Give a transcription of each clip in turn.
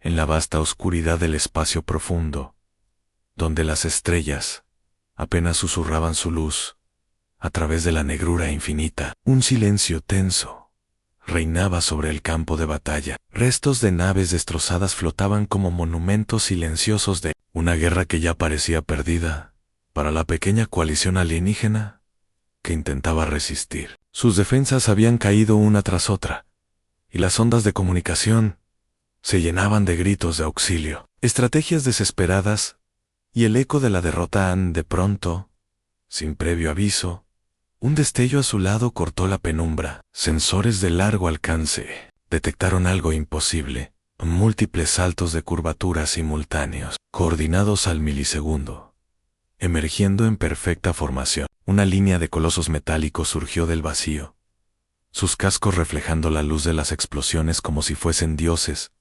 en la vasta oscuridad del espacio profundo, donde las estrellas apenas susurraban su luz a través de la negrura infinita. Un silencio tenso reinaba sobre el campo de batalla. Restos de naves destrozadas flotaban como monumentos silenciosos de una guerra que ya parecía perdida para la pequeña coalición alienígena que intentaba resistir. Sus defensas habían caído una tras otra, y las ondas de comunicación se llenaban de gritos de auxilio, estrategias desesperadas, y el eco de la derrota. De pronto, sin previo aviso, un destello azulado cortó la penumbra. Sensores de largo alcance detectaron algo imposible: múltiples saltos de curvatura simultáneos, coordinados al milisegundo. Emergiendo en perfecta formación, una línea de colosos metálicos surgió del vacío, sus cascos reflejando la luz de las explosiones como si fuesen dioses,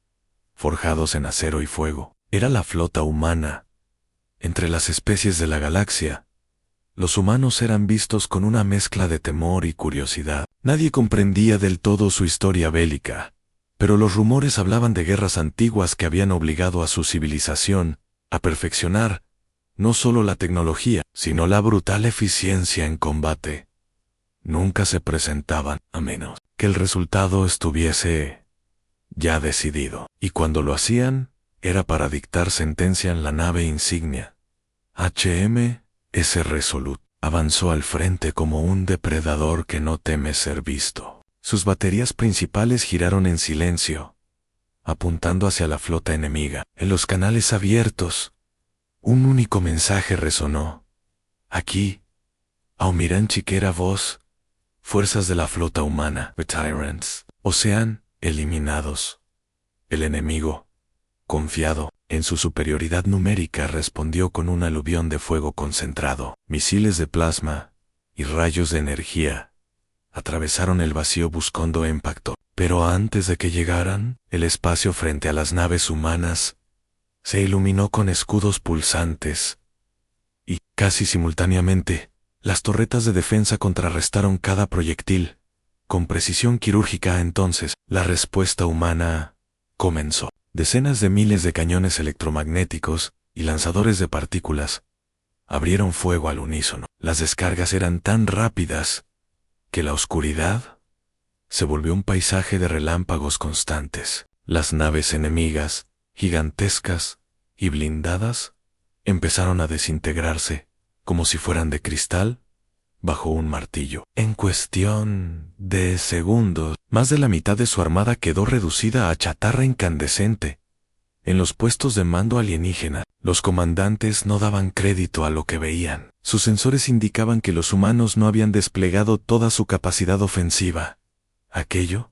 forjados en acero y fuego. Era la flota humana. Entre las especies de la galaxia, los humanos eran vistos con una mezcla de temor y curiosidad. Nadie comprendía del todo su historia bélica, pero los rumores hablaban de guerras antiguas que habían obligado a su civilización a perfeccionar no solo la tecnología, sino la brutal eficiencia en combate. Nunca se presentaban, a menos que el resultado estuviese ya decidido, y cuando lo hacían, era para dictar sentencia en la nave insignia. HMS Resolute avanzó al frente como un depredador que no teme ser visto. Sus baterías principales giraron en silencio, apuntando hacia la flota enemiga. En los canales abiertos, un único mensaje resonó: aquí, Almirán Chiquera Voz, fuerzas de la flota humana, Tyrants, Ocean, eliminados. El enemigo, confiado en su superioridad numérica, respondió con un aluvión de fuego concentrado. Misiles de plasma y rayos de energía atravesaron el vacío buscando impacto. Pero antes de que llegaran, el espacio frente a las naves humanas se iluminó con escudos pulsantes, y, casi simultáneamente, las torretas de defensa contrarrestaron cada proyectil con precisión quirúrgica. Entonces, la respuesta humana comenzó. Decenas de miles de cañones electromagnéticos y lanzadores de partículas abrieron fuego al unísono. Las descargas eran tan rápidas que la oscuridad se volvió un paisaje de relámpagos constantes. Las naves enemigas, gigantescas y blindadas, empezaron a desintegrarse como si fueran de cristal bajo un martillo. En cuestión de segundos, más de la mitad de su armada quedó reducida a chatarra incandescente. En los puestos de mando alienígena, los comandantes no daban crédito a lo que veían. Sus sensores indicaban que los humanos no habían desplegado toda su capacidad ofensiva. Aquello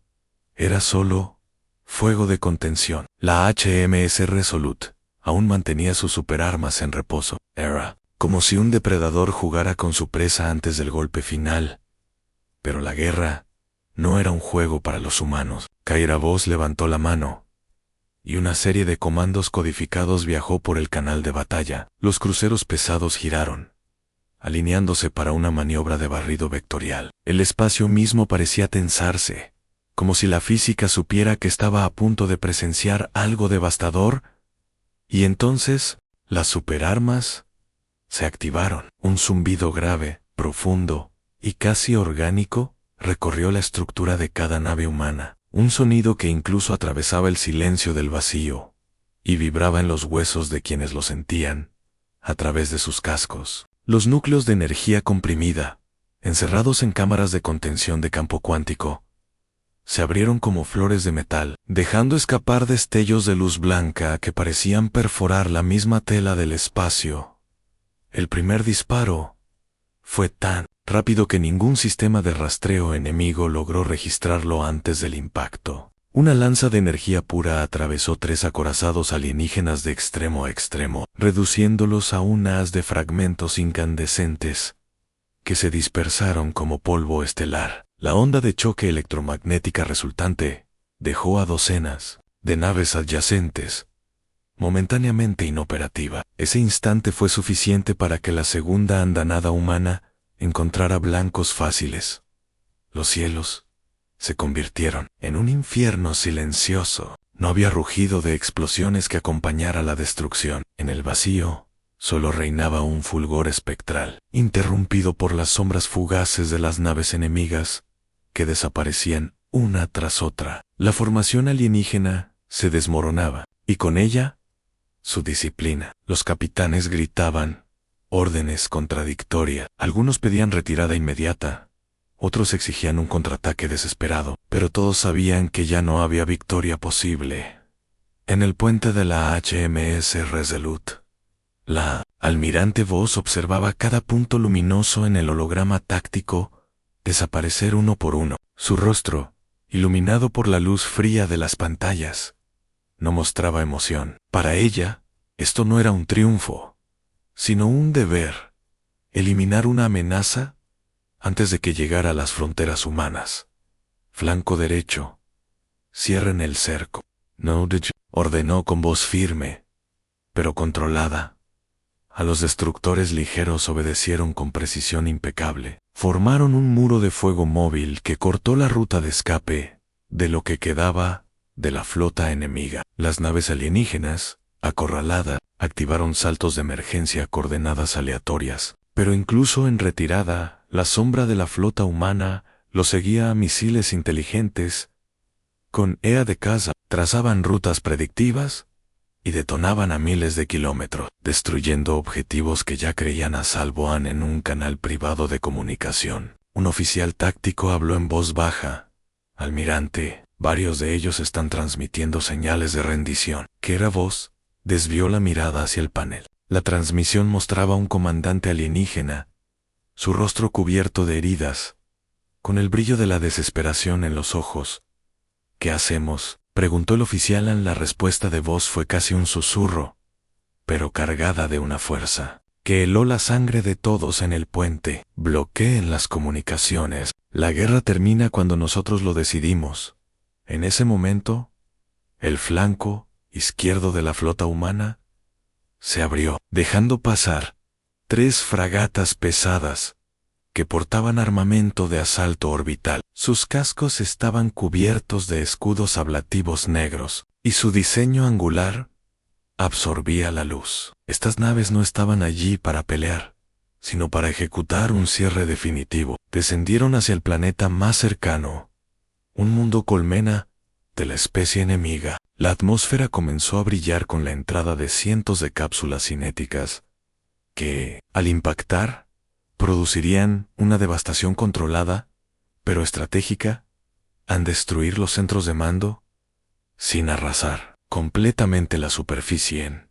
era solo fuego de contención. La HMS Resolute aún mantenía sus superarmas en reposo. Era como si un depredador jugara con su presa antes del golpe final. Pero la guerra no era un juego para los humanos. Kyra Voss levantó la mano, y una serie de comandos codificados viajó por el canal de batalla. Los cruceros pesados giraron, alineándose para una maniobra de barrido vectorial. El espacio mismo parecía tensarse, como si la física supiera que estaba a punto de presenciar algo devastador. Y entonces, las superarmas se activaron. Un zumbido grave, profundo y casi orgánico recorrió la estructura de cada nave humana. Un sonido que incluso atravesaba el silencio del vacío y vibraba en los huesos de quienes lo sentían a través de sus cascos. Los núcleos de energía comprimida, encerrados en cámaras de contención de campo cuántico, se abrieron como flores de metal, dejando escapar destellos de luz blanca que parecían perforar la misma tela del espacio. El primer disparo fue tan rápido que ningún sistema de rastreo enemigo logró registrarlo antes del impacto. Una lanza de energía pura atravesó 3 acorazados alienígenas de extremo a extremo, reduciéndolos a un haz de fragmentos incandescentes que se dispersaron como polvo estelar. La onda de choque electromagnética resultante dejó a docenas de naves adyacentes momentáneamente inoperativa. Ese instante fue suficiente para que la segunda andanada humana encontrara blancos fáciles. Los cielos se convirtieron en un infierno silencioso. No había rugido de explosiones que acompañara la destrucción. En el vacío, solo reinaba un fulgor espectral, interrumpido por las sombras fugaces de las naves enemigas, que desaparecían una tras otra. La formación alienígena se desmoronaba, y con ella, su disciplina. Los capitanes gritaban órdenes contradictorias. Algunos pedían retirada inmediata, otros exigían un contraataque desesperado, pero todos sabían que ya no había victoria posible. En el puente de la HMS Resolute, la almirante Voss observaba cada punto luminoso en el holograma táctico desaparecer uno por uno. Su rostro, iluminado por la luz fría de las pantallas, no mostraba emoción. Para ella, esto no era un triunfo, sino un deber: eliminar una amenaza antes de que llegara a las fronteras humanas. Flanco derecho, cierren el cerco. No, ordenó con voz firme, pero controlada. A los destructores ligeros obedecieron con precisión impecable. Formaron un muro de fuego móvil que cortó la ruta de escape de lo que quedaba de la flota enemiga. Las naves alienígenas, acorraladas, activaron saltos de emergencia a coordenadas aleatorias. Pero incluso en retirada, la sombra de la flota humana los seguía a misiles inteligentes. Con EA de caza, trazaban rutas predictivas y detonaban a miles de kilómetros, destruyendo objetivos que ya creían a salvo en un canal privado de comunicación. Un oficial táctico habló en voz baja. Almirante, varios de ellos están transmitiendo señales de rendición. ¿Qué era Voss? Desvió la mirada hacia el panel. La transmisión mostraba a un comandante alienígena, su rostro cubierto de heridas, con el brillo de la desesperación en los ojos. ¿Qué hacemos?, preguntó el oficial. La respuesta de Voss fue casi un susurro, pero cargada de una fuerza que heló la sangre de todos en el puente. Bloqueen las comunicaciones. La guerra termina cuando nosotros lo decidimos. En ese momento, el flanco izquierdo de la flota humana se abrió, dejando pasar 3 fragatas pesadas que portaban armamento de asalto orbital. Sus cascos estaban cubiertos de escudos ablativos negros, y su diseño angular absorbía la luz. Estas naves no estaban allí para pelear, sino para ejecutar un cierre definitivo. Descendieron hacia el planeta más cercano, un mundo colmena de la especie enemiga. La atmósfera comenzó a brillar con la entrada de cientos de cápsulas cinéticas que, al impactar, producirían una devastación controlada, pero estratégica, al destruir los centros de mando, sin arrasar completamente la superficie.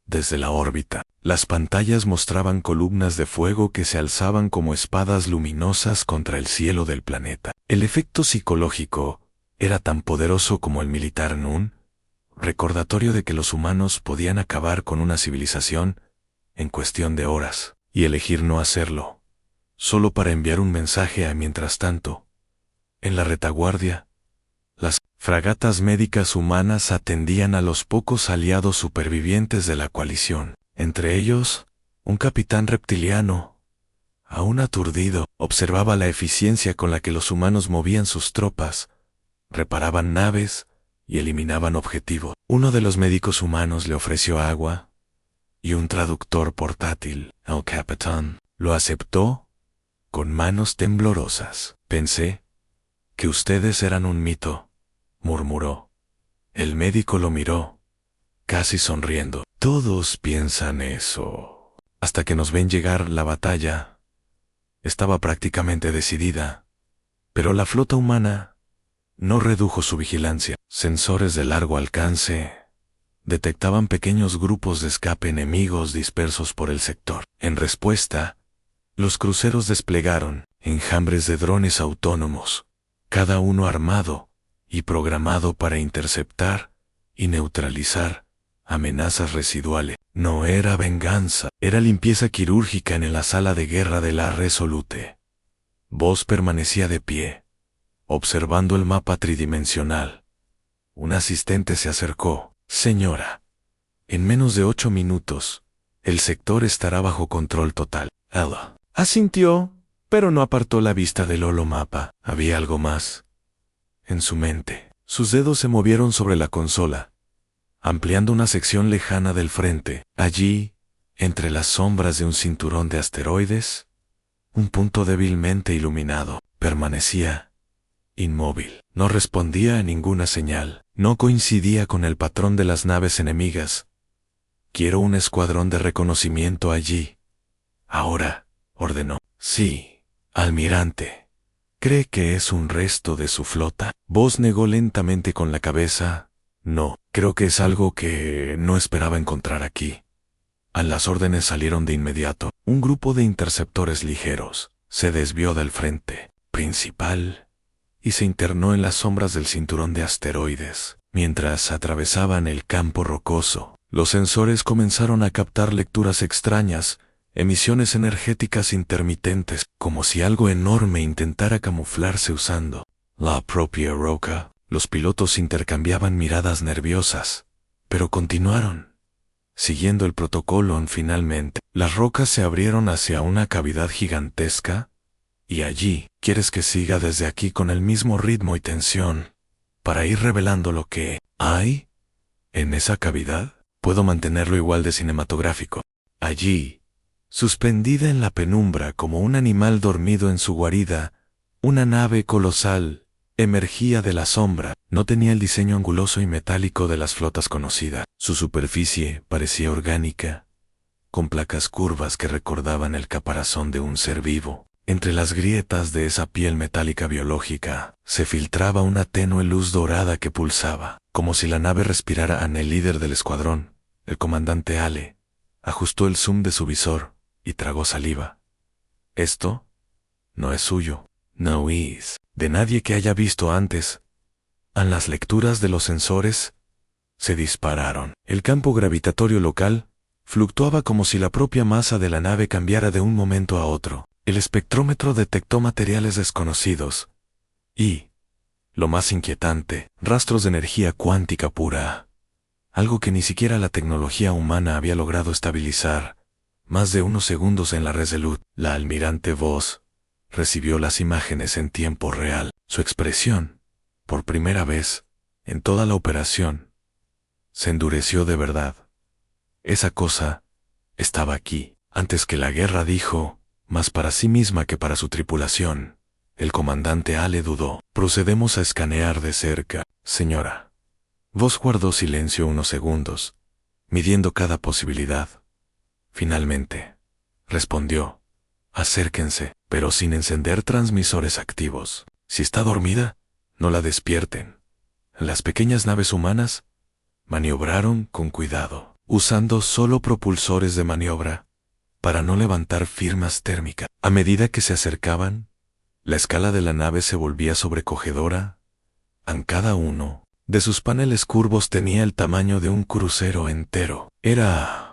Desde la órbita, las pantallas mostraban columnas de fuego que se alzaban como espadas luminosas contra el cielo del planeta. El efecto psicológico era tan poderoso como el militar en un recordatorio de que los humanos podían acabar con una civilización en cuestión de horas, y elegir no hacerlo, solo para enviar un mensaje a mientras tanto. En la retaguardia, las fragatas médicas humanas atendían a los pocos aliados supervivientes de la coalición. Entre ellos, un capitán reptiliano, aún aturdido, observaba la eficiencia con la que los humanos movían sus tropas, reparaban naves y eliminaban objetivos. Uno de los médicos humanos le ofreció agua y un traductor portátil al capitán. Lo aceptó con manos temblorosas. Pensé que ustedes eran un mito, murmuró. El médico lo miró, casi sonriendo. Todos piensan eso. Hasta que nos ven llegar. La batalla estaba prácticamente decidida, pero la flota humana no redujo su vigilancia. Sensores de largo alcance detectaban pequeños grupos de escape enemigos dispersos por el sector. En respuesta, los cruceros desplegaron enjambres de drones autónomos, cada uno armado y programado para interceptar y neutralizar amenazas residuales. No era venganza, era limpieza quirúrgica en la sala de guerra de la Resolute. Voss permanecía de pie, observando el mapa tridimensional. Un asistente se acercó. Señora, en menos de 8 minutos, el sector estará bajo control total. Ella asintió, pero no apartó la vista del holomapa. Había algo más en su mente. Sus dedos se movieron sobre la consola, ampliando una sección lejana del frente. Allí, entre las sombras de un cinturón de asteroides, un punto débilmente iluminado permanecía inmóvil. No respondía a ninguna señal. No coincidía con el patrón de las naves enemigas. Quiero un escuadrón de reconocimiento allí. Ahora, ordenó. Sí, almirante. ¿Cree que es un resto de su flota? Voss negó lentamente con la cabeza. No, creo que es algo que no esperaba encontrar aquí. Las órdenes salieron de inmediato. Un grupo de interceptores ligeros se desvió del frente principal y se internó en las sombras del cinturón de asteroides. Mientras atravesaban el campo rocoso, los sensores comenzaron a captar lecturas extrañas, emisiones energéticas intermitentes, como si algo enorme intentara camuflarse usando la propia roca. Los pilotos intercambiaban miradas nerviosas, pero continuaron, siguiendo el protocolo. Finalmente, las rocas se abrieron hacia una cavidad gigantesca, y allí, ¿quieres que siga desde aquí con el mismo ritmo y tensión, para ir revelando lo que hay en esa cavidad? Puedo mantenerlo igual de cinematográfico. Allí, suspendida en la penumbra como un animal dormido en su guarida, una nave colosal emergía de la sombra. No tenía el diseño anguloso y metálico de las flotas conocidas. Su superficie parecía orgánica, con placas curvas que recordaban el caparazón de un ser vivo. Entre las grietas de esa piel metálica biológica se filtraba una tenue luz dorada que pulsaba, como si la nave respirara. El líder del escuadrón, el comandante Ale, ajustó el zoom de su visor y tragó saliva. Esto no es suyo. No es de nadie que haya visto antes. Las lecturas de los sensores se dispararon. El campo gravitatorio local fluctuaba como si la propia masa de la nave cambiara de un momento a otro. El espectrómetro detectó materiales desconocidos y, lo más inquietante, rastros de energía cuántica pura, algo que ni siquiera la tecnología humana había logrado estabilizar. Más de unos segundos en la Resolute, la almirante Voss recibió las imágenes en tiempo real. Su expresión, por primera vez en toda la operación, se endureció de verdad. Esa cosa estaba aquí. Antes que la guerra, dijo, más para sí misma que para su tripulación. El comandante Ale dudó. Procedemos a escanear de cerca, señora. Voss guardó silencio unos segundos, midiendo cada posibilidad. Finalmente, respondió, acérquense, pero sin encender transmisores activos. Si está dormida, no la despierten. Las pequeñas naves humanas maniobraron con cuidado, usando solo propulsores de maniobra, para no levantar firmas térmicas. A medida que se acercaban, la escala de la nave se volvía sobrecogedora. Cada uno de sus paneles curvos tenía el tamaño de un crucero entero. Era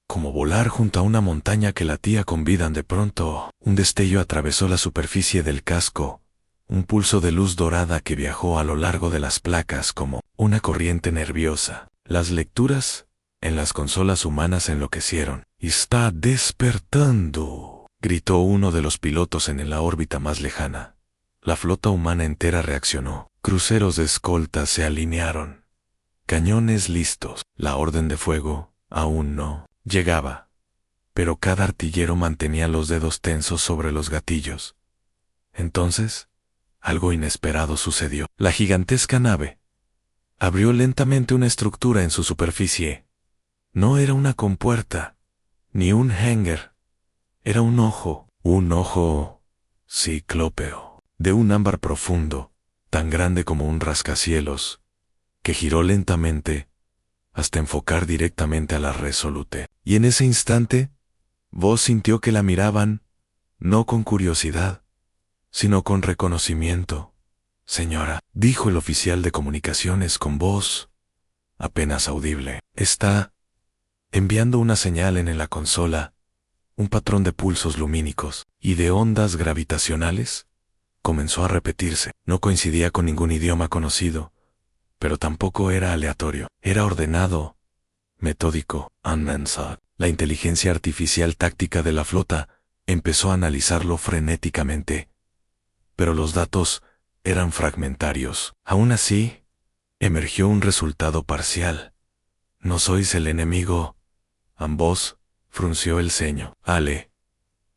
como volar junto a una montaña que latía con vida. De pronto, un destello atravesó la superficie del casco, un pulso de luz dorada que viajó a lo largo de las placas como una corriente nerviosa. Las lecturas en las consolas humanas enloquecieron. «Está despertando», gritó uno de los pilotos en la órbita más lejana. La flota humana entera reaccionó. Cruceros de escolta se alinearon. Cañones listos. La orden de fuego aún no llegaba, pero cada artillero mantenía los dedos tensos sobre los gatillos. Entonces, algo inesperado sucedió. La gigantesca nave abrió lentamente una estructura en su superficie. No era una compuerta, ni un hangar. Era un ojo ciclópeo, de un ámbar profundo, tan grande como un rascacielos, que giró lentamente hasta enfocar directamente a la Resolute. Y en ese instante, Voss sintió que la miraban, no con curiosidad, sino con reconocimiento. «Señora», dijo el oficial de comunicaciones con voz apenas audible, «está enviando una señal en la consola, un patrón de pulsos lumínicos y de ondas gravitacionales». Comenzó a repetirse. No coincidía con ningún idioma conocido, pero tampoco era aleatorio. Era ordenado, metódico. La inteligencia artificial táctica de la flota empezó a analizarlo frenéticamente, pero los datos eran fragmentarios. Aún así, emergió un resultado parcial. No sois el enemigo. Ambos frunció el ceño. Ale.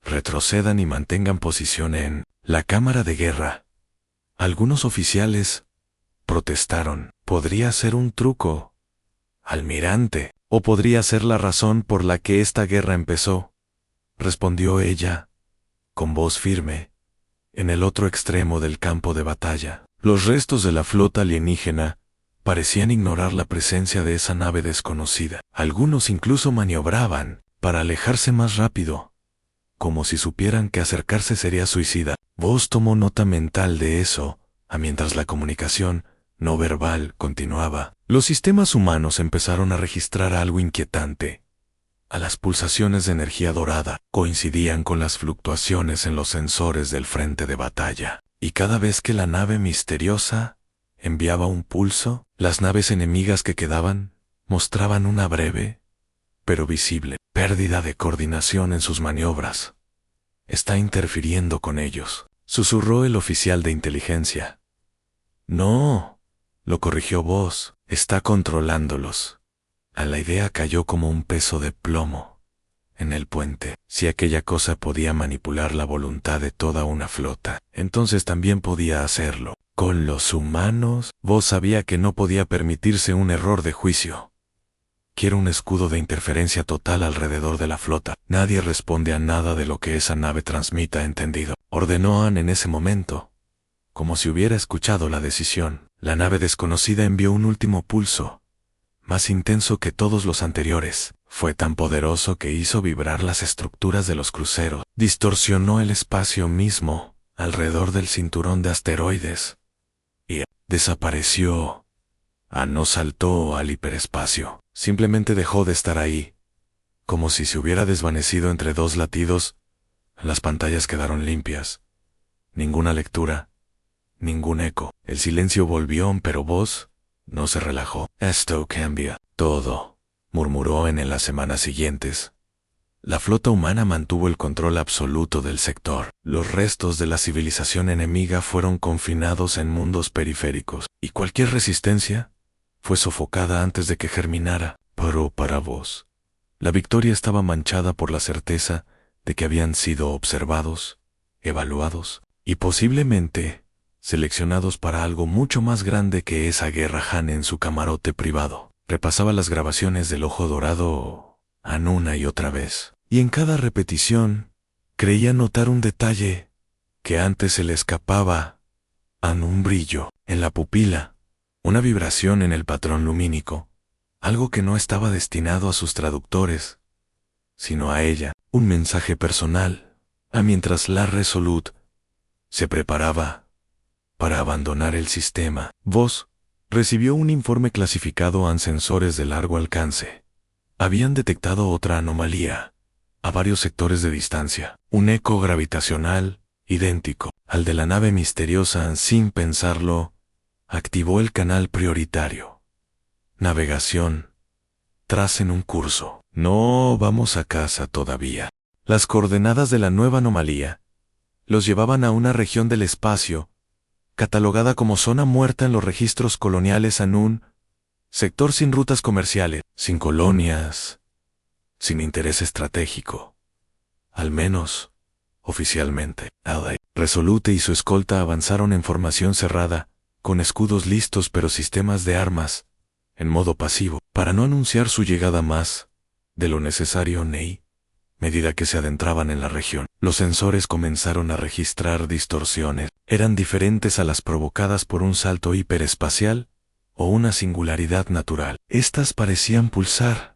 Retrocedan y mantengan posición en la cámara de guerra. Algunos oficiales protestaron. Podría ser un truco, almirante, o podría ser la razón por la que esta guerra empezó, respondió ella, con voz firme. En el otro extremo del campo de batalla, los restos de la flota alienígena parecían ignorar la presencia de esa nave desconocida. Algunos incluso maniobraban para alejarse más rápido, como si supieran que acercarse sería suicida. Vos tomó nota mental de eso, mientras la comunicación no verbal continuaba. Los sistemas humanos empezaron a registrar algo inquietante. Las pulsaciones de energía dorada coincidían con las fluctuaciones en los sensores del frente de batalla, y cada vez que la nave misteriosa enviaba un pulso, las naves enemigas que quedaban mostraban una breve, pero visible, pérdida de coordinación en sus maniobras. Está interfiriendo con ellos, susurró el oficial de inteligencia. No, lo corrigió Voss, está controlándolos. A la idea cayó como un peso de plomo en el puente. Si aquella cosa podía manipular la voluntad de toda una flota, entonces también podía hacerlo con los humanos. Voss sabía que no podía permitirse un error de juicio. Quiero un escudo de interferencia total alrededor de la flota. Nadie responde a nada de lo que esa nave transmita, ¿entendido?, ordenó Anne en ese momento, como si hubiera escuchado la decisión. La nave desconocida envió un último pulso, más intenso que todos los anteriores. Fue tan poderoso que hizo vibrar las estructuras de los cruceros. Distorsionó el espacio mismo alrededor del cinturón de asteroides y desapareció. No saltó al hiperespacio. Simplemente dejó de estar ahí, como si se hubiera desvanecido entre dos latidos. Las pantallas quedaron limpias. Ninguna lectura, ningún eco. El silencio volvió, pero Voss no se relajó. Esto cambia todo, murmuró en las semanas siguientes. La flota humana mantuvo el control absoluto del sector. Los restos de la civilización enemiga fueron confinados en mundos periféricos, y cualquier resistencia fue sofocada antes de que germinara. Pero para Voss, la victoria estaba manchada por la certeza de que habían sido observados, evaluados y posiblemente seleccionados para algo mucho más grande que esa guerra. Han, en su camarote privado, repasaba las grabaciones del Ojo Dorado una y otra vez, y en cada repetición creía notar un detalle que antes se le escapaba. Un brillo en la pupila, una vibración en el patrón lumínico, algo que no estaba destinado a sus traductores, sino a ella, un mensaje personal. Mientras la Resolute se preparaba para abandonar el sistema, Voss recibió un informe clasificado en sensores de largo alcance. Habían detectado otra anomalía a varios sectores de distancia, un eco gravitacional idéntico al de la nave misteriosa. Sin pensarlo, activó el canal prioritario. Navegación. Tracen un curso. No vamos a casa todavía. Las coordenadas de la nueva anomalía los llevaban a una región del espacio catalogada como zona muerta en los registros coloniales. Un sector sin rutas comerciales, sin colonias, sin interés estratégico. Al menos, oficialmente. Resolute y su escolta avanzaron en formación cerrada, con escudos listos pero sistemas de armas en modo pasivo, para no anunciar su llegada más de lo necesario. Medida que se adentraban en la región, los sensores comenzaron a registrar distorsiones. Eran diferentes a las provocadas por un salto hiperespacial o una singularidad natural. Estas parecían pulsar,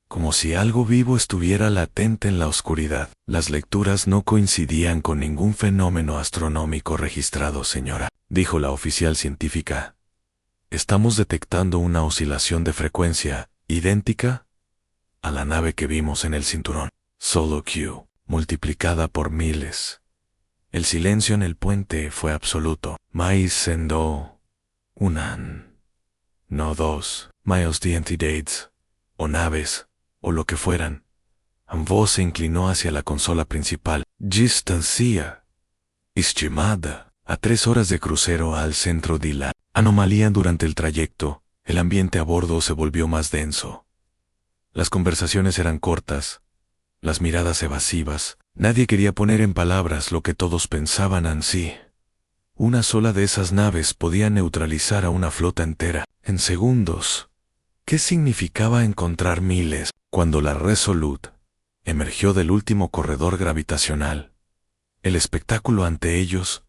como si algo vivo estuviera latente en la oscuridad. Las lecturas no coincidían con ningún fenómeno astronómico registrado, señora, dijo la oficial científica. Estamos detectando una oscilación de frecuencia idéntica a la nave que vimos en el cinturón. Solo Q, multiplicada por miles. El silencio en el puente fue absoluto. Mais sendo no 2 miles de entidades, o naves, o lo que fueran. Voss se inclinó hacia la consola principal. Distancia estimada. A 3 horas de crucero al centro de la anomalía durante el trayecto, el ambiente a bordo se volvió más denso. Las conversaciones eran cortas, las miradas evasivas. Nadie quería poner en palabras lo que todos pensaban en sí. Una sola de esas naves podía neutralizar a una flota entera en segundos. ¿Qué significaba encontrar miles? Cuando la Resolute emergió del último corredor gravitacional, el espectáculo ante ellos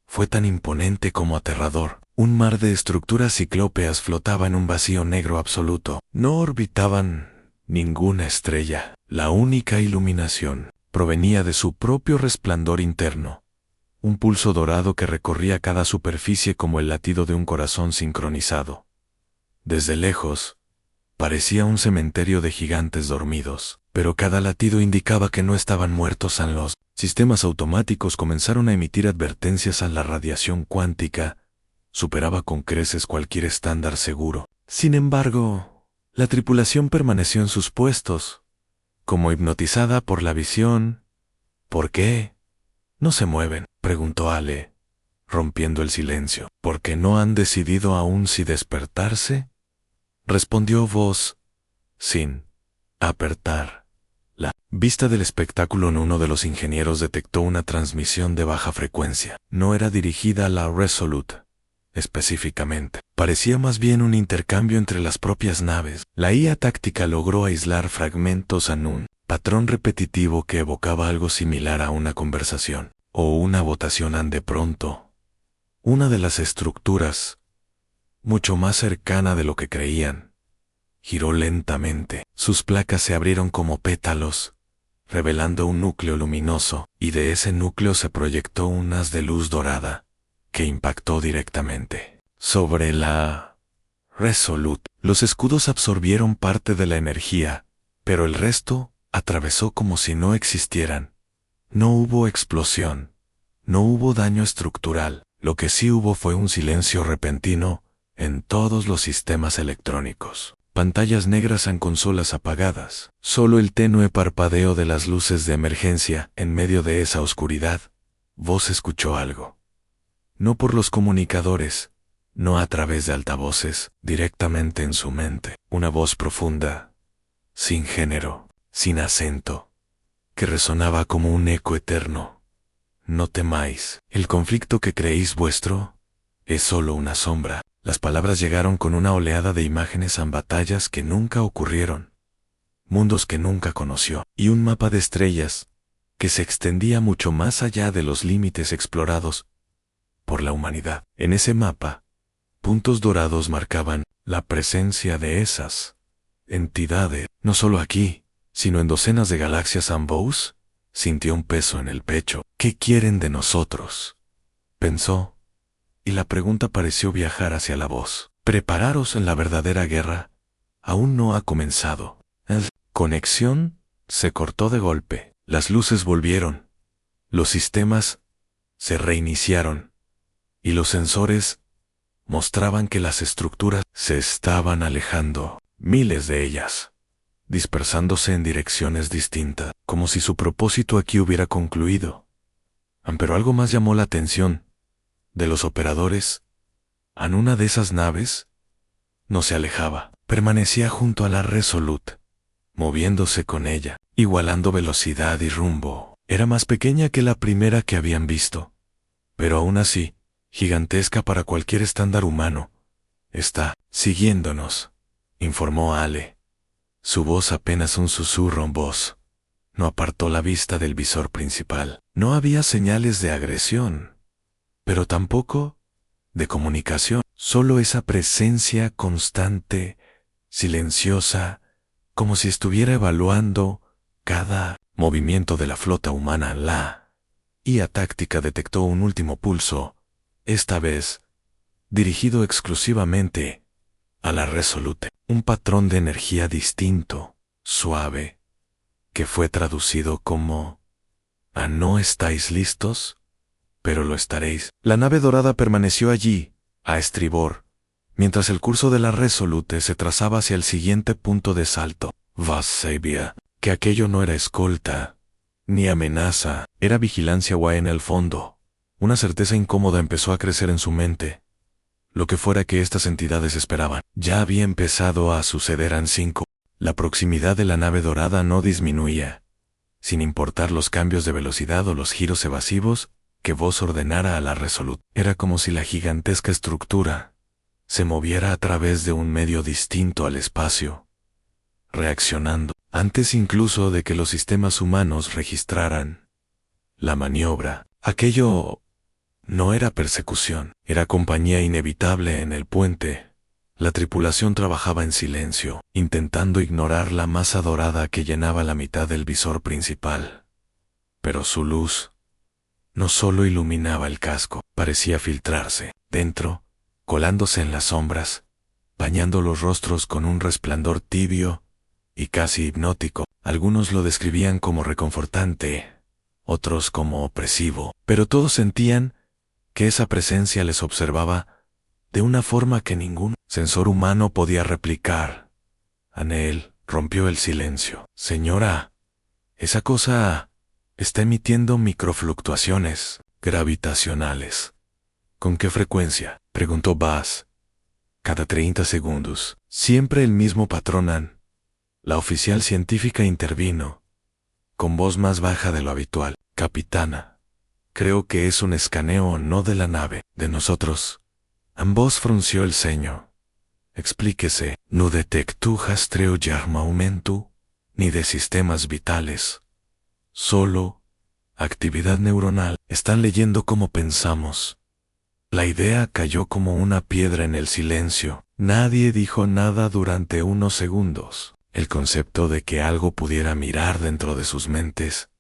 fue tan imponente como aterrador. Un mar de estructuras ciclópeas flotaba en un vacío negro absoluto. No orbitaban ninguna estrella. La única iluminación provenía de su propio resplandor interno. Un pulso dorado que recorría cada superficie como el latido de un corazón sincronizado. Desde lejos, parecía un cementerio de gigantes dormidos, pero cada latido indicaba que no estaban muertos. Los sistemas automáticos comenzaron a emitir advertencias. La radiación cuántica superaba con creces cualquier estándar seguro. Sin embargo, la tripulación permaneció en sus puestos, como hipnotizada por la visión. ¿Por qué no se mueven?, preguntó Ale, rompiendo el silencio. ¿Porque no han decidido aún si despertarse?, respondió Voss, sin apertar la vista del espectáculo. Uno de los ingenieros detectó una transmisión de baja frecuencia. No era dirigida a la Resolute específicamente. Parecía más bien un intercambio entre las propias naves. La IA táctica logró aislar fragmentos en un patrón repetitivo que evocaba algo similar a una conversación o una votación. De pronto, una de las estructuras, mucho más cercana de lo que creían, giró lentamente. Sus placas se abrieron como pétalos, revelando un núcleo luminoso, y de ese núcleo se proyectó un haz de luz dorada que impactó directamente sobre la Resolute. Los escudos absorbieron parte de la energía, pero el resto atravesó como si no existieran. No hubo explosión, no hubo daño estructural. Lo que sí hubo fue un silencio repentino en todos los sistemas electrónicos. Pantallas negras en consolas apagadas. Solo el tenue parpadeo de las luces de emergencia. En medio de esa oscuridad, Voss escuchó algo. No por los comunicadores, no a través de altavoces, directamente en su mente. Una voz profunda, sin género, sin acento, que resonaba como un eco eterno. No temáis, el conflicto que creéis vuestro es solo una sombra. Las palabras llegaron con una oleada de imágenes en batallas que nunca ocurrieron, mundos que nunca conoció, y un mapa de estrellas que se extendía mucho más allá de los límites explorados por la humanidad. En ese mapa, puntos dorados marcaban la presencia de esas entidades, no solo aquí, sino en docenas de galaxias. Voss sintió un peso en el pecho. ¿Qué quieren de nosotros?, pensó, y la pregunta pareció viajar hacia la voz. Prepararos, en la verdadera guerra aún no ha comenzado. La conexión se cortó de golpe. Las luces volvieron, los sistemas se reiniciaron, y los sensores mostraban que las estructuras se estaban alejando, miles de ellas, dispersándose en direcciones distintas, como si su propósito aquí hubiera concluido. Pero algo más llamó la atención de los operadores. En una de esas naves no se alejaba, permanecía junto a la Resolute, moviéndose con ella, igualando velocidad y rumbo. Era más pequeña que la primera que habían visto, pero aún así, gigantesca para cualquier estándar humano. Está siguiéndonos, informó Ale. Su voz apenas un susurro. Voss no apartó la vista del visor principal. No había señales de agresión, pero tampoco de comunicación. Solo esa presencia constante, silenciosa, como si estuviera evaluando cada movimiento de la flota humana. La IA táctica detectó un último pulso, esta vez dirigido exclusivamente a la Resolute. Un patrón de energía distinto, suave, que fue traducido como: ¿no estáis listos? Pero lo estaréis. La nave dorada permaneció allí, a estribor, mientras el curso de la Resolute se trazaba hacia el siguiente punto de salto. Voss sabía que aquello no era escolta, ni amenaza, era vigilancia. En el fondo, Una certeza incómoda empezó a crecer en su mente. Lo que fuera que estas entidades esperaban, ya había empezado a suceder en 5. La proximidad de la nave dorada no disminuía, sin importar los cambios de velocidad o los giros evasivos que Voss ordenara a la Resolute. Era como si la gigantesca estructura se moviera a través de un medio distinto al espacio, reaccionando antes incluso de que los sistemas humanos registraran la maniobra. Aquello no era persecución, era compañía inevitable en el puente. La tripulación trabajaba en silencio, intentando ignorar la masa dorada que llenaba la mitad del visor principal. Pero su luz no solo iluminaba el casco, parecía filtrarse dentro, colándose en las sombras, bañando los rostros con un resplandor tibio y casi hipnótico. Algunos lo describían como reconfortante, otros como opresivo, pero todos sentían que esa presencia les observaba de una forma que ningún sensor humano podía replicar. Anel rompió el silencio. Señora, esa cosa está emitiendo microfluctuaciones gravitacionales. ¿Con qué frecuencia?, preguntó Buzz. Cada 30 segundos. Siempre el mismo patrón, Ann. La oficial científica intervino, con voz más baja de lo habitual. Capitana, creo que es un escaneo no de la nave, de nosotros. Ambos frunció el ceño. Explíquese, no detectó rastreo de armamento, ni de sistemas vitales. Solo actividad neuronal. Están leyendo cómo pensamos. La idea cayó como una piedra en el silencio. Nadie dijo nada durante unos segundos. El concepto de que algo pudiera mirar dentro de sus mentes,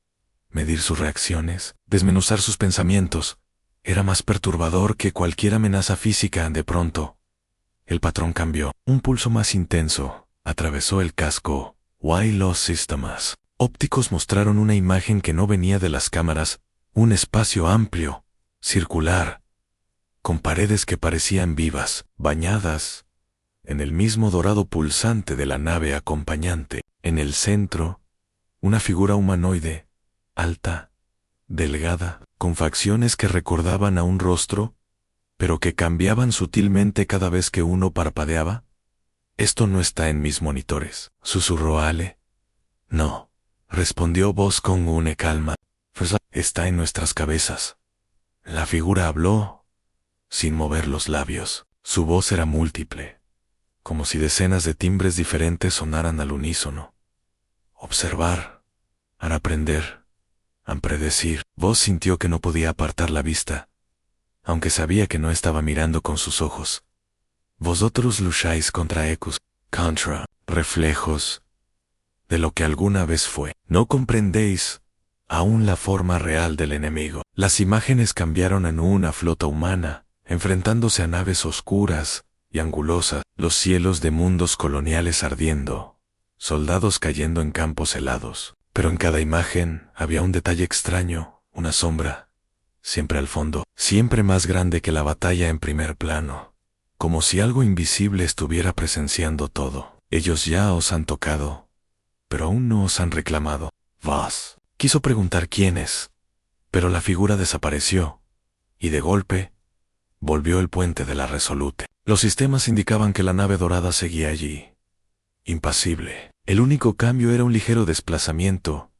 medir sus reacciones, desmenuzar sus pensamientos, era más perturbador que cualquier amenaza física. De pronto, el patrón cambió. Un pulso más intenso atravesó el casco. Los sistemas ópticos mostraron una imagen que no venía de las cámaras, un espacio amplio, circular, con paredes que parecían vivas, bañadas en el mismo dorado pulsante de la nave acompañante. En el centro, una figura humanoide, alta, delgada, con facciones que recordaban a un rostro, pero que cambiaban sutilmente cada vez que uno parpadeaba. Esto no está en mis monitores, susurró Ale. No, respondió Voss con una calma. Está en nuestras cabezas. La figura habló, sin mover los labios. Su voz era múltiple, como si decenas de timbres diferentes sonaran al unísono. Observar, al aprender, al predecir. Voss sintió que no podía apartar la vista, aunque sabía que no estaba mirando con sus ojos. Vosotros lucháis contra ecos, contra reflejos de lo que alguna vez fue. No comprendéis aún la forma real del enemigo. Las imágenes cambiaron en una flota humana, enfrentándose a naves oscuras y angulosas, los cielos de mundos coloniales ardiendo, soldados cayendo en campos helados. Pero en cada imagen había un detalle extraño, una sombra, siempre al fondo, siempre más grande que la batalla en primer plano, como si algo invisible estuviera presenciando todo. Ellos ya os han tocado, pero aún no os han reclamado. Voss quiso preguntar quiénes, pero la figura desapareció, y de golpe volvió el puente de la Resolute. Los sistemas indicaban que la nave dorada seguía allí, impasible. El único cambio era un ligero desplazamiento.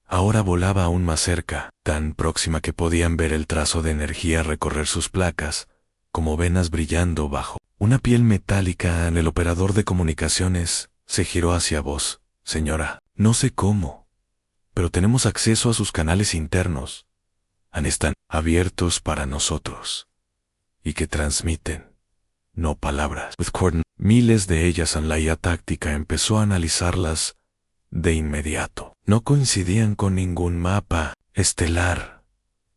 Ahora volaba aún más cerca, tan próxima que podían ver el trazo de energía recorrer sus placas, como venas brillando bajo una piel metálica. El operador de comunicaciones se giró hacia Voss. Señora, no sé cómo, pero tenemos acceso a sus canales internos. Están abiertos para nosotros. Y que transmiten, no palabras. Miles de ellas. En la IA táctica empezó a analizarlas de inmediato. No coincidían con ningún mapa estelar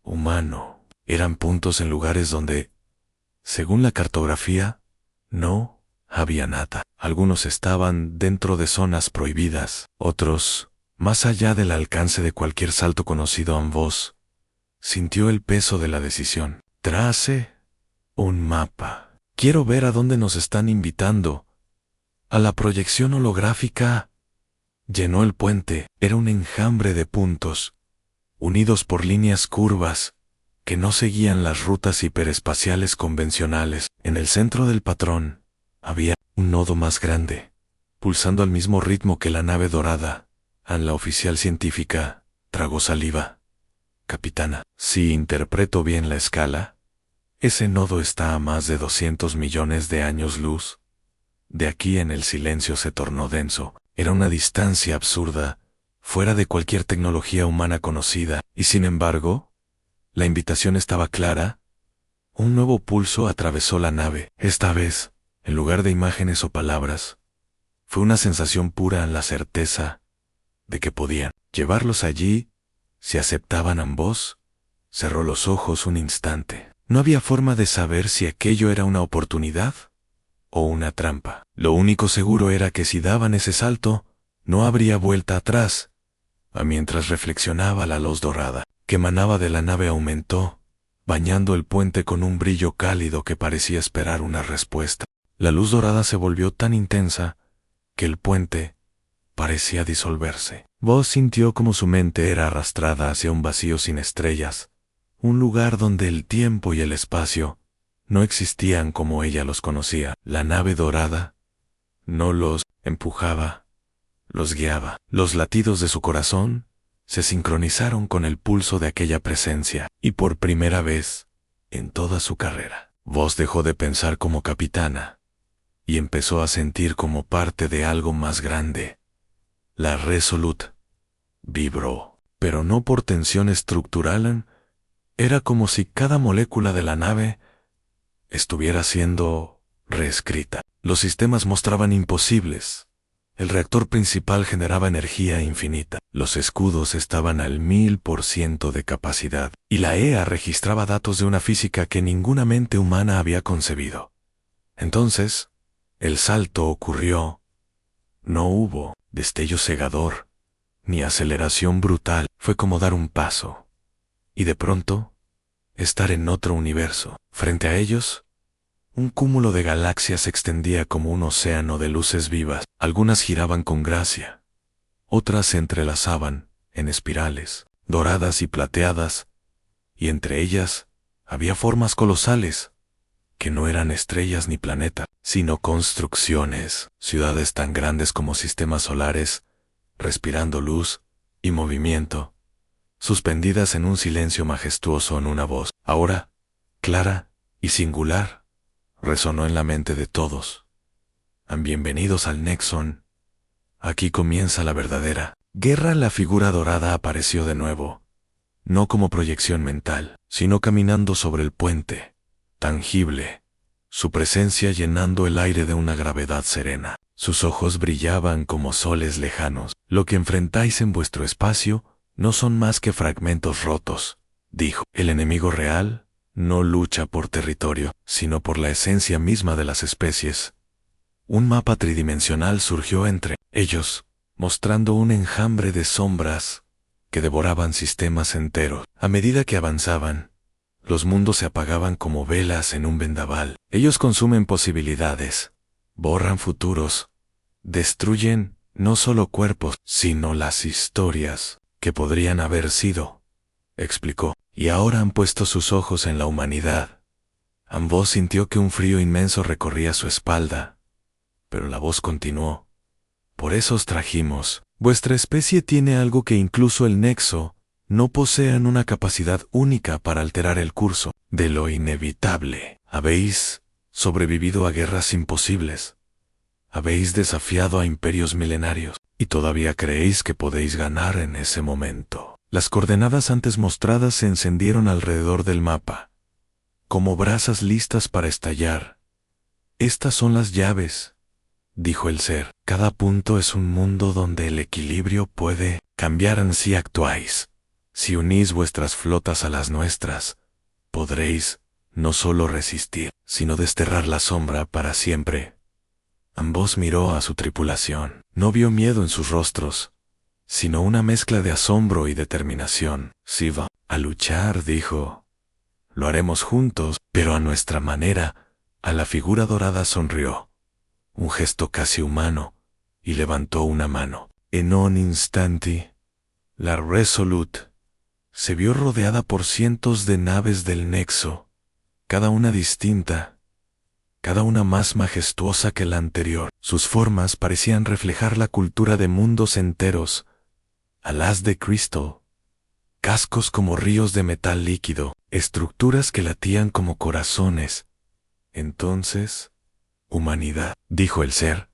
humano. Eran puntos en lugares donde, según la cartografía, no había nada. Algunos estaban dentro de zonas prohibidas, otros más allá del alcance de cualquier salto conocido. Voss sintió el peso de la decisión. Trace un mapa. Quiero ver a dónde nos están invitando. A la proyección holográfica. Llenó el puente. Era un enjambre de puntos, unidos por líneas curvas, que no seguían las rutas hiperespaciales convencionales. En el centro del patrón había un nodo más grande, pulsando al mismo ritmo que la nave dorada. La oficial científica tragó saliva. Capitana, si interpreto bien la escala, ese nodo está a más de 200 millones de años luz. De aquí en el silencio se tornó denso. Era una distancia absurda, fuera de cualquier tecnología humana conocida, y sin embargo, la invitación estaba clara. Un nuevo pulso atravesó la nave. Esta vez, en lugar de imágenes o palabras, fue una sensación pura, la certeza de que podían llevarlos allí si aceptaban ambos. Cerró los ojos un instante. No había forma de saber si aquello era una oportunidad o una trampa. Lo único seguro era que si daban ese salto, no habría vuelta atrás. Mientras reflexionaba, la luz dorada que emanaba de la nave aumentó, bañando el puente con un brillo cálido que parecía esperar una respuesta. La luz dorada se volvió tan intensa que el puente parecía disolverse. Vos sintió como su mente era arrastrada hacia un vacío sin estrellas, un lugar donde el tiempo y el espacio no existían como ella los conocía. La nave dorada no los empujaba, los guiaba. Los latidos de su corazón se sincronizaron con el pulso de aquella presencia, y por primera vez en toda su carrera, Vos dejó de pensar como capitana y empezó a sentir como parte de algo más grande. La Resolute vibró, pero no por tensión estructural. Era como si cada molécula de la nave estuviera siendo reescrita. Los sistemas mostraban imposibles. El reactor principal generaba energía infinita. Los escudos estaban al 1000% de capacidad. Y la EA registraba datos de una física que ninguna mente humana había concebido. Entonces, el salto ocurrió. No hubo destello cegador, ni aceleración brutal. Fue como dar un paso. Y de pronto, estar en otro universo. Frente a ellos, un cúmulo de galaxias se extendía como un océano de luces vivas. Algunas giraban con gracia. Otras se entrelazaban en espirales, doradas y plateadas, y entre ellas había formas colosales, que no eran estrellas ni planetas, sino construcciones, ciudades tan grandes como sistemas solares, respirando luz y movimiento, suspendidas en un silencio majestuoso. En una voz, ahora, clara y singular, resonó en la mente de todos. Bienvenidos al Nexon. Aquí comienza la verdadera guerra. La figura dorada apareció de nuevo, no como proyección mental, sino caminando sobre el puente, tangible, su presencia llenando el aire de una gravedad serena. Sus ojos brillaban como soles lejanos. Lo que enfrentáis en vuestro espacio no son más que fragmentos rotos, dijo. El enemigo real no lucha por territorio, sino por la esencia misma de las especies. Un mapa tridimensional surgió entre ellos, mostrando un enjambre de sombras que devoraban sistemas enteros. A medida que avanzaban, los mundos se apagaban como velas en un vendaval. Ellos consumen posibilidades, borran futuros, destruyen no solo cuerpos, sino las historias que podrían haber sido, explicó. Y ahora han puesto sus ojos en la humanidad. Ambos sintió que un frío inmenso recorría su espalda, pero la voz continuó. Por eso os trajimos. Vuestra especie tiene algo que incluso el Nexo no posean, una capacidad única para alterar el curso de lo inevitable. Habéis sobrevivido a guerras imposibles. Habéis desafiado a imperios milenarios, y todavía creéis que podéis ganar en ese momento. Las coordenadas antes mostradas se encendieron alrededor del mapa, como brasas listas para estallar. Estas son las llaves, dijo el ser. Cada punto es un mundo donde el equilibrio puede cambiar si actuáis. Si unís vuestras flotas a las nuestras, podréis no solo resistir, sino desterrar la sombra para siempre. Ambos miró a su tripulación. No vio miedo en sus rostros, sino una mezcla de asombro y determinación. Si va a luchar, dijo, lo haremos juntos, pero a nuestra manera. A la figura dorada sonrió, un gesto casi humano, y levantó una mano. En un instante, la Resolute se vio rodeada por cientos de naves del Nexo, cada una distinta, cada una más majestuosa que la anterior. Sus formas parecían reflejar la cultura de mundos enteros, alas de cristal, cascos como ríos de metal líquido, estructuras que latían como corazones. Entonces, humanidad, dijo el ser,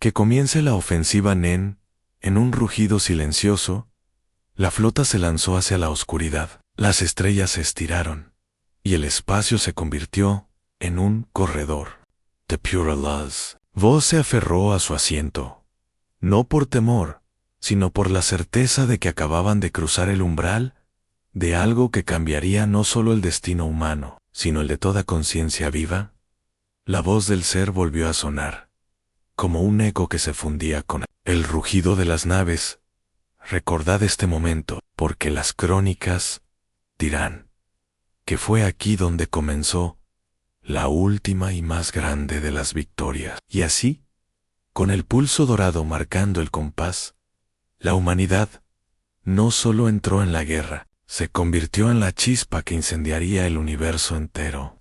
que comience la ofensiva Nen. En un rugido silencioso, la flota se lanzó hacia la oscuridad. Las estrellas se estiraron, y el espacio se convirtió en un corredor. The Pure Laws. Vos se aferró a su asiento, no por temor, sino por la certeza de que acababan de cruzar el umbral de algo que cambiaría no solo el destino humano, sino el de toda conciencia viva. La voz del ser volvió a sonar, como un eco que se fundía con el rugido de las naves. Recordad este momento, porque las crónicas dirán que fue aquí donde comenzó la última y más grande de las victorias. Y así, con el pulso dorado marcando el compás, la humanidad no solo entró en la guerra, se convirtió en la chispa que incendiaría el universo entero.